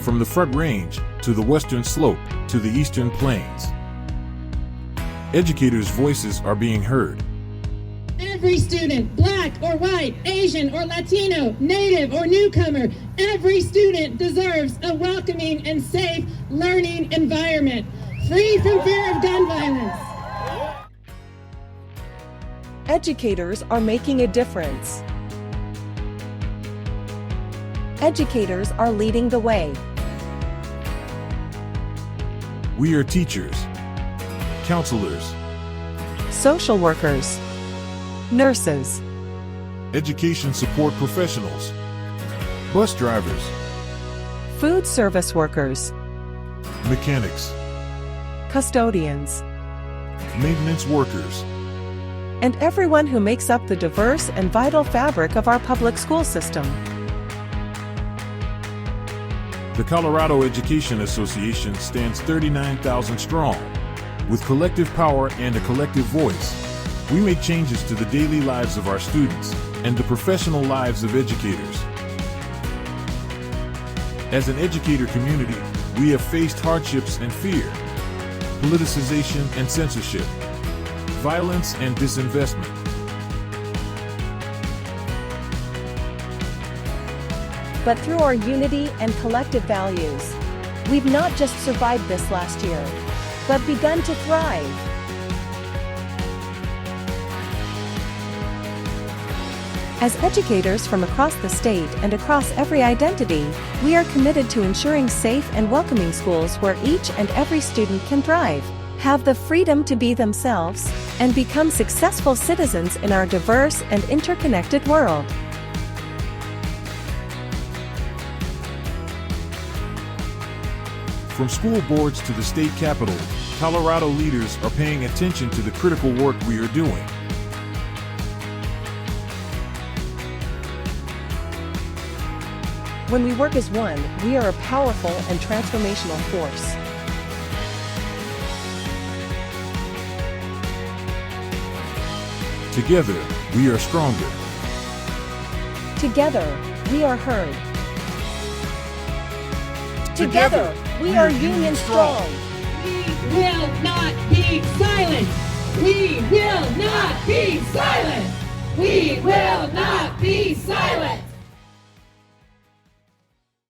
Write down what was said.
from the Front Range to the Western Slope to the Eastern Plains. Educators' voices are being heard. Every student, black or white, Asian or Latino, native or newcomer, every student deserves a welcoming and safe learning environment, free from fear of gun violence. Educators are making a difference. Educators are leading the way. We are teachers, counselors, Social workers, nurses, education support professionals, bus drivers, food service workers, mechanics, custodians, maintenance workers, and everyone who makes up the diverse and vital fabric of our public school system. The Colorado Education Association stands 39,000 strong. With collective power and a collective voice, we make changes to the daily lives of our students and the professional lives of educators. As an educator community, we have faced hardships and fear, politicization and censorship, violence and disinvestment. But through our unity and collective values, we've not just survived this last year, but begun to thrive. As educators from across the state and across every identity, we are committed to ensuring safe and welcoming schools where each and every student can thrive, have the freedom to be themselves, and become successful citizens in our diverse and interconnected world. From school boards to the state capitol, Colorado leaders are paying attention to the critical work we are doing. When we work as one, we are a powerful and transformational force. Together, we are stronger. Together, we are heard. Together, we are union strong. We will not be silent. We will not be silent. We will not be silent.